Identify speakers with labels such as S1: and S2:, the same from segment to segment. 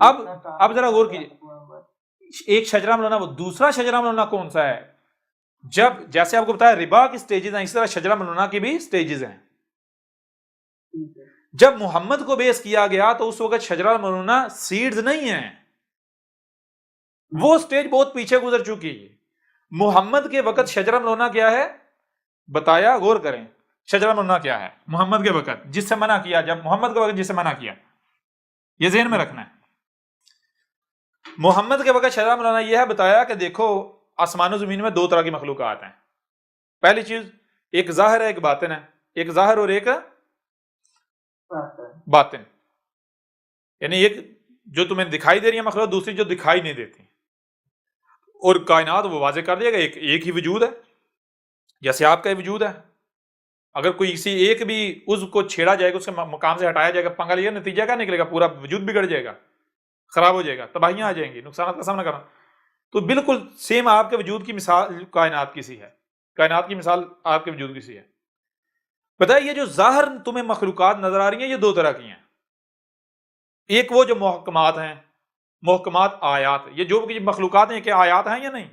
S1: اب ذرا غور کیجیے، ایک شجرہ ملونا، وہ دوسرا شجرہ ملونا کون سا ہے؟ جب جیسے آپ کو بتایا ربا کی سٹیجز ہیں، اس طرح شجرہ ملونا کی بھی سٹیجز ہیں۔ جب محمد کو بیس کیا گیا تو اس وقت شجرہ ملونا سیڈز نہیں ہیں، وہ سٹیج بہت پیچھے گزر چکی ہے۔ محمد کے وقت شجرہ ملونا کیا ہے بتایا، غور کریں، شجرہ ملونا کیا ہے محمد کے وقت جس سے منع کیا، جب محمد کے وقت جس سے منع کیا، یہ ذہن میں رکھنا ہے۔ محمد کے وقت شجرہ ملونا یہ ہے بتایا کہ دیکھو آسمان و زمین میں دو طرح کی مخلوقات ہیں۔ پہلی چیز ایک ظاہر ہے، ایک باطن ہے، ایک ظاہر اور ایک باطن، یعنی ایک جو تمہیں دکھائی دے رہی ہے مخلوق، دوسری جو دکھائی نہیں دیتی۔ اور کائنات وہ واضح کر دیا گا ایک ہی وجود ہے، جیسے آپ کا ہی وجود ہے۔ اگر کوئی کسی ایک بھی عضو کو چھیڑا جائے گا، اس کے مقام سے ہٹایا جائے گا، پنگا لیا، نتیجہ کیا نکلے گا؟ پورا وجود بگڑ جائے گا، خراب ہو جائے گا، تباہیاں آ جائیں گی، نقصانات کا سامنا کرنا۔ تو بالکل سیم آپ کے وجود کی مثال کائنات کی سی ہے، کائنات کی مثال آپ کے وجود کی سی ہے۔ بتائیے یہ جو ظاہر تمہیں مخلوقات نظر آ رہی ہیں، یہ دو طرح کی ہیں۔ ایک وہ جو محکمات ہیں، محکمات آیات، یہ جو مخلوقات ہیں کہ آیات ہیں یا نہیں؟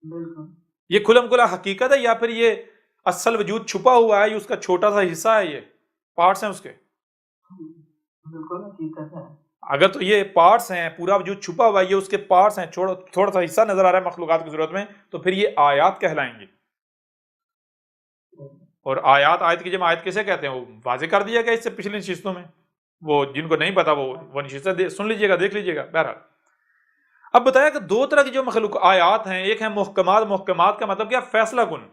S2: بالکل
S1: یہ کھلم کھلا حقیقت ہے، یا پھر یہ اصل وجود چھپا ہوا ہے، یہ اس کا چھوٹا سا حصہ ہے، یہ پارٹس ہیں اس کے؟
S2: بالکل حقیقت ہے۔
S1: اگر تو یہ پارٹس ہیں، پورا وجود چھپا ہوا ہے، یہ اس کے پارٹس ہیں، تھوڑا سا حصہ نظر آ رہا ہے مخلوقات کی ضرورت میں، تو پھر یہ آیات کہلائیں گی۔ اور آیت کی جمع آیت کیسے کہتے ہیں؟ وہ واضح کر دیا گیا اس سے پچھلی نشستوں میں، وہ جن کو نہیں پتا وہ نشستیں سن لیجئے گا، دیکھ لیجئے گا۔ بہرحال اب بتایا کہ دو طرح کی جو مخلوق آیات ہیں، ایک ہے محکمات، محکمات کا مطلب کیا؟ فیصلہ کن،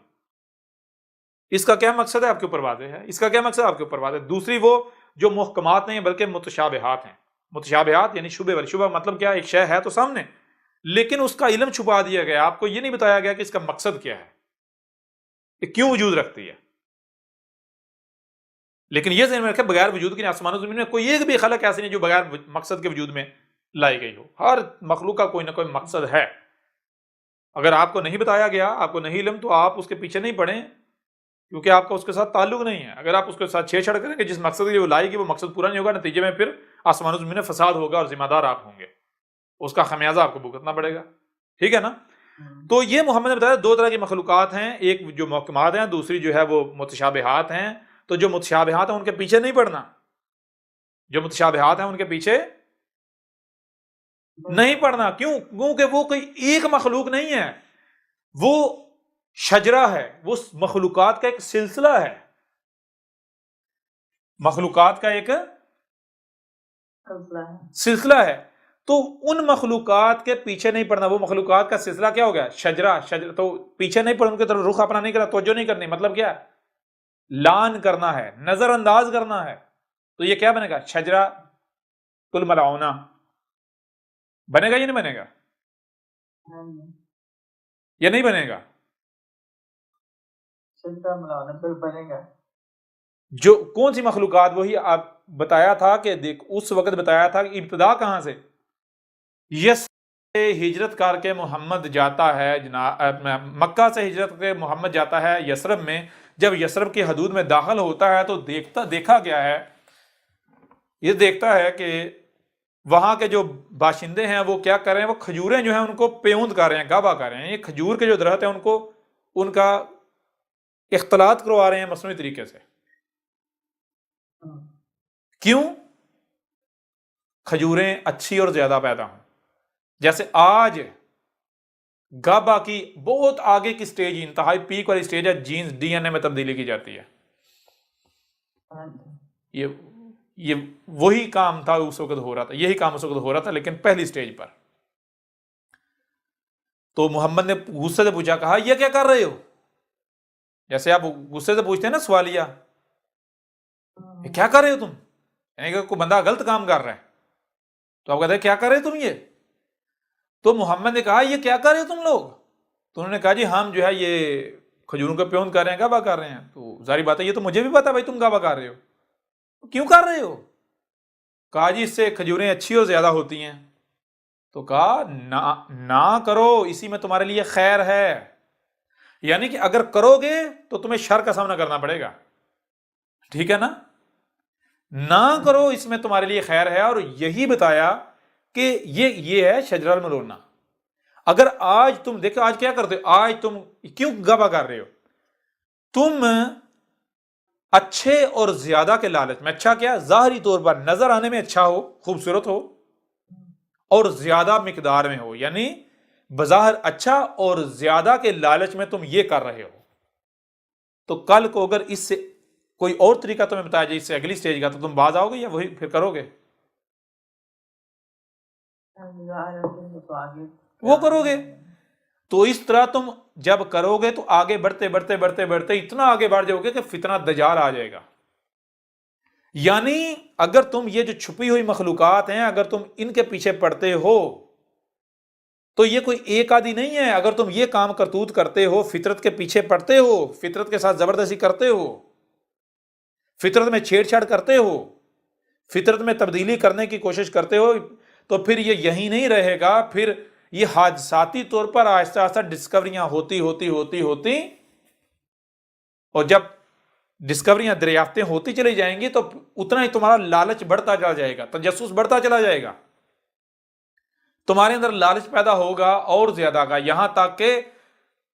S1: اس کا کیا مقصد ہے آپ کے اوپر واضح ہے، اس کا کیا مقصد آپ کے اوپر واضح ہے۔ دوسری وہ جو محکمات نہیں بلکہ متشابہات ہیں، متشابہات یعنی شبہ والی، شبہ مطلب کیا؟ ایک شے ہے تو سامنے، لیکن اس کا علم چھپا دیا گیا، آپ کو یہ نہیں بتایا گیا کہ اس کا مقصد کیا ہے، یہ کیوں وجود رکھتی ہے۔ لیکن یہ ذہن میں رکھے بغیر وجود کے آسمان و زمین میں کوئی ایک بھی خلق ایسی نہیں جو بغیر مقصد کے وجود میں لائی گئی ہو، ہر مخلوق کا کوئی نہ کوئی مقصد ہے۔ اگر آپ کو نہیں بتایا گیا، آپ کو نہیں علم، تو آپ اس کے پیچھے نہیں پڑیں، کیونکہ آپ کا اس کے ساتھ تعلق نہیں ہے۔ اگر آپ اس کے ساتھ چھیڑ چھاڑ کریں گے، جس مقصد کے لیے وہ لائے گی وہ مقصد پورا نہیں ہوگا، نتیجے میں پھر آسمان و زمین میں فساد ہوگا اور ذمہ دار آپ ہوں گے، اس کا خمیازہ آپ کو بھگتنا پڑے گا، ٹھیک ہے نا؟ تو یہ محمد نے بتایا دو طرح کی مخلوقات ہیں، ایک جو محکمات ہیں، دوسری جو ہے وہ متشابہات ہیں۔ تو جو متشابہات ہیں ان کے پیچھے نہیں پڑنا، جو متشابہات ہیں ان کے پیچھے نہیں پڑنا۔ کیوں؟ کیونکہ وہ کوئی ایک مخلوق نہیں ہے، وہ شجرہ ہے، وہ مخلوقات کا ایک سلسلہ ہے، مخلوقات کا ایک سلسلہ ہے۔ تو ان مخلوقات کے پیچھے نہیں پڑنا، وہ مخلوقات کا سلسلہ کیا ہو گیا؟ شجرہ تو پیچھے نہیں پڑنا، ان کی طرف رخ اپنا نہیں کرنا، توجہ نہیں کرنی، مطلب کیا ہے؟ لان کرنا ہے، نظر انداز کرنا ہے۔ تو یہ کیا بنے گا؟ شجرہ کل ملعونہ بنے گا یا نہیں بنے گا؟ یہ نہیں بنے گا،
S2: بنے گا۔
S1: جو کون سی مخلوقات؟ وہی آپ بتایا تھا کہ دیکھ اس وقت بتایا تھا کہ ابتدا کہاں سے؟ یس سے ہجرت کر کے محمد جاتا ہے، مکہ سے ہجرت کر کے محمد جاتا ہے یثرب میں۔ جب یثرب کی حدود میں داخل ہوتا ہے تو دیکھا گیا ہے، یہ دیکھتا ہے کہ وہاں کے جو باشندے ہیں وہ کیا کر رہے ہیں؟ وہ کھجوریں جو ہیں ان کو پیوند کر رہے ہیں، گابا کر رہے ہیں۔ یہ کھجور کے جو درخت ہیں ان کا اختلاط کروا رہے ہیں مصنوعی طریقے سے۔ کیوں؟ کھجوریں اچھی اور زیادہ پیدا ہوں۔ جیسے آج گابا کی بہت آگے کی سٹیج، انتہائی پیک والی سٹیج ہے، جینز ڈی این اے میں تبدیلی کی جاتی ہے۔ یہ وہی کام تھا اس وقت ہو رہا تھا، یہی کام اس وقت ہو رہا تھا، لیکن پہلی سٹیج پر۔ تو محمد نے غصے سے پوچھا، کہا یہ کیا کر رہے ہو؟ جیسے آپ غصے سے پوچھتے ہیں نا سوالیہ، کیا کر رہے ہو تم؟ یعنی کہ کوئی بندہ غلط کام کر رہا ہے تو آپ کہتے ہیں کیا کر رہے ہو تم یہ؟ تو محمد نے کہا یہ کیا کر رہے ہو تم لوگ؟ تو انہوں نے کہا جی ہم جو ہے یہ کھجوروں کا پیوند کر رہے ہیں، گابا کر رہے ہیں۔ تو ظاہری بات ہے یہ تو مجھے بھی پتا بھائی تم گابا کر رہے ہو، کیوں کر رہے ہو؟ کہا جی اس سے کھجوریں اچھی اور زیادہ ہوتی ہیں۔ تو کہا نہ کرو، اسی میں تمہارے لیے خیر ہے، یعنی کہ اگر کرو گے تو تمہیں شر کا سامنا کرنا پڑے گا، ٹھیک ہے نا؟ نہ کرو، اس میں تمہارے لیے خیر ہے، اور یہی بتایا کہ یہ ہے شجرہ الملونہ۔ اگر آج تم دیکھو آج کیا کرتے ہو، آج تم کیوں گبا کر رہے ہو، تم اچھے اور زیادہ کے لالچ میں، اچھا کیا ظاہری طور پر نظر آنے میں اچھا ہو، خوبصورت ہو اور زیادہ مقدار میں ہو، یعنی بظاہر اچھا اور زیادہ کے لالچ میں تم یہ کر رہے ہو، تو کل کو اگر اس سے کوئی اور طریقہ تمہیں بتایا جائے اس سے اگلی سٹیج کا، تو تم باز آؤ گے یا وہی پھر کرو گے؟
S2: تو آگے
S1: وہ کرو گے۔ تو اس طرح تم جب کرو گے تو آگے بڑھتے بڑھتے بڑھتے بڑھتے اتنا آگے بڑھ جاؤ گے کہ فتنہ دجال آ جائے گا۔ یعنی اگر تم یہ جو چھپی ہوئی مخلوقات ہیں، اگر تم ان کے پیچھے پڑتے ہو تو یہ کوئی ایک آدھی نہیں ہے۔ اگر تم یہ کام کرتوت کرتے ہو، فطرت کے پیچھے پڑتے ہو، فطرت کے ساتھ زبردستی کرتے ہو، فطرت میں چھیڑ چھاڑ کرتے ہو، فطرت میں تبدیلی کرنے کی کوشش کرتے ہو، تو پھر یہ یہی نہیں رہے گا، پھر یہ حادثاتی طور پر آہستہ آہستہ ڈسکوریاں ہوتی ہوتی ہوتی ہوتی، اور جب ڈسکوریاں دریافتیں ہوتی چلی جائیں گی تو اتنا ہی تمہارا لالچ بڑھتا چلا جائے گا، تجسس بڑھتا چلا جائے گا، تمہارے اندر لالچ پیدا ہوگا اور زیادہ کا، یہاں تک کہ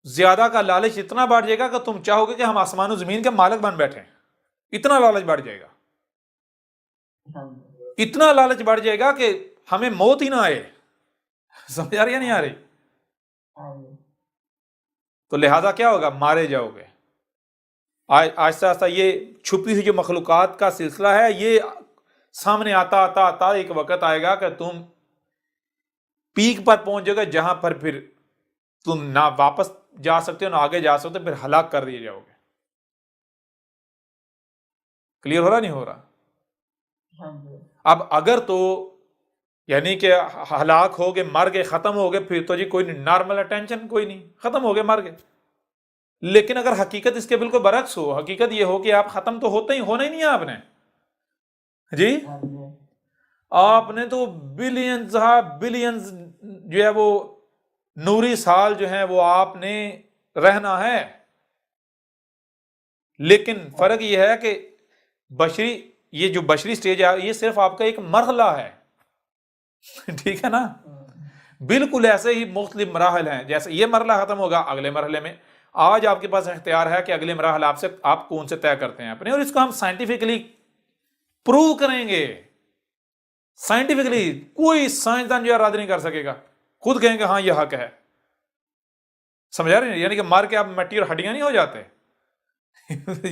S1: زیادہ کا لالچ اتنا بڑھ جائے گا کہ تم چاہو گے کہ ہم آسمان و زمین کے مالک بن بیٹھیں، اتنا لالچ بڑھ جائے گا، اتنا لالچ بڑھ جائے گا کہ ہمیں موت ہی نہ آئے۔ سمجھ آ رہی ہے نہیں آ رہی؟ تو لہذا کیا ہوگا، مارے جاؤ گے۔ آہستہ آہستہ یہ چھپی ہوئی جو مخلوقات کا سلسلہ ہے یہ سامنے آتا آتا آتا ایک وقت آئے گا کہ تم پیک پر پہنچ جاؤ گے، جہاں پر پھر تم نہ واپس جا سکتے ہو نہ آگے جا سکتے، پھر ہلاک کر دیے جاؤ گے۔ کلیئر ہو رہا نہیں ہو رہا؟ اب اگر تو یعنی کہ ہلاک ہو گئے، مر گئے، ختم ہو گئے، پھر تو جی کوئی نہیں، نارمل اٹینشن کوئی نہیں، ختم ہو گئے، مر گئے۔ لیکن اگر حقیقت اس کے بالکل برعکس ہو، حقیقت یہ ہو کہ آپ ختم تو ہونا ہی نہیں ہے، آپ نے جی آپ نے تو بلینز جو ہے وہ نوری سال جو ہے وہ آپ نے رہنا ہے، لیکن فرق یہ ہے کہ یہ جو بشری سٹیج ہے یہ صرف آپ کا ایک مرحلہ ہے، ٹھیک ہے نا؟ بالکل ایسے ہی مختلف مراحل ہیں، جیسے یہ مرحلہ ختم ہوگا، اگلے مرحلے میں آج آپ کے پاس اختیار ہے کہ اگلے مراحل آپ کون سے طے کرتے ہیں اپنے، اور اس کو ہم سائنٹیفکلی پروو کریں گے۔ سائنٹیفکلی کوئی سائنسدان جو رد نہیں کر سکے گا، خود کہیں گے ہاں یہ حق ہے۔ سمجھا رہے ہیں؟ یعنی کہ مار کے آپ مٹی اور ہڈیاں نہیں ہو جاتے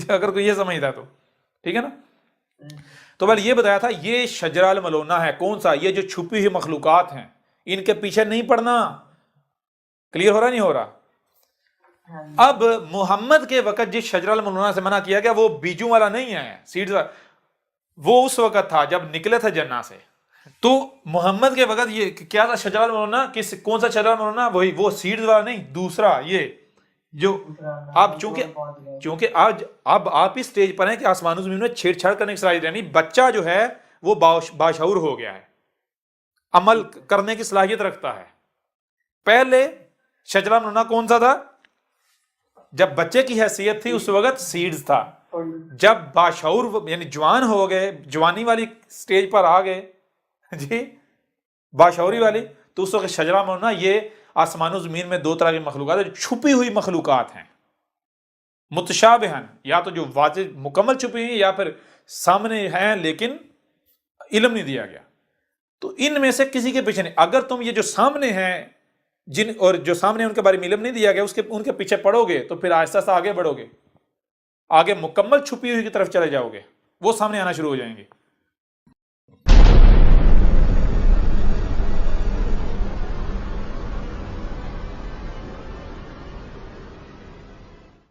S1: اگر کوئی یہ سمجھتا تو ٹھیک ہے نا۔ تو بل یہ بتایا تھا یہ شجرہ الملونہ ہے، کون سا؟ یہ جو چھپی ہوئی مخلوقات ہیں، ان کے پیچھے نہیں پڑنا۔ کلیئر ہو رہا نہیں ہو رہا؟ اب محمد کے وقت جس شجرہ الملونہ سے منع کیا گیا وہ بیجوں والا نہیں ہے، سیڈز والا، وہ اس وقت تھا جب نکلے تھے جنہ سے۔ تو محمد کے وقت یہ کیا تھا شجرہ الملونہ؟ کون سا شجرہ الملونہ؟ وہی وہ سیڈز والا نہیں، دوسرا یہ جو اب چونکہ اب آپ اس سٹیج پر ہیں کہ آسمان و زمین میں چھیڑ چھاڑ کرنے کی صلاحیت، یعنی بچہ جو ہے وہ باشعور ہو گیا ہے، عمل کرنے کی صلاحیت رکھتا ہے۔ پہلے شجرہ الملونہ کون سا تھا؟ جب بچے کی حیثیت تھی اس وقت سیڈز تھا، جب باشعور یعنی جوان ہو گئے، جوانی والی سٹیج پر آ گئے جی، باشعوری والی، تو اس وقت شجرہ الملونہ یہ آسمان و زمین میں دو طرح کی مخلوقات ہیں، چھپی ہوئی مخلوقات ہیں، متشابہن، یا تو جو واضح مکمل چھپی ہوئی یا پھر سامنے ہیں لیکن علم نہیں دیا گیا۔ تو ان میں سے کسی کے پیچھے نہیں، اگر تم یہ جو سامنے ہیں اور جو سامنے ان کے بارے میں علم نہیں دیا گیا ان کے پیچھے پڑو گے تو پھر آہستہ آہستہ آگے بڑھو گے، آگے مکمل چھپی ہوئی کی طرف چلے جاؤ گے، وہ سامنے آنا شروع ہو جائیں گے۔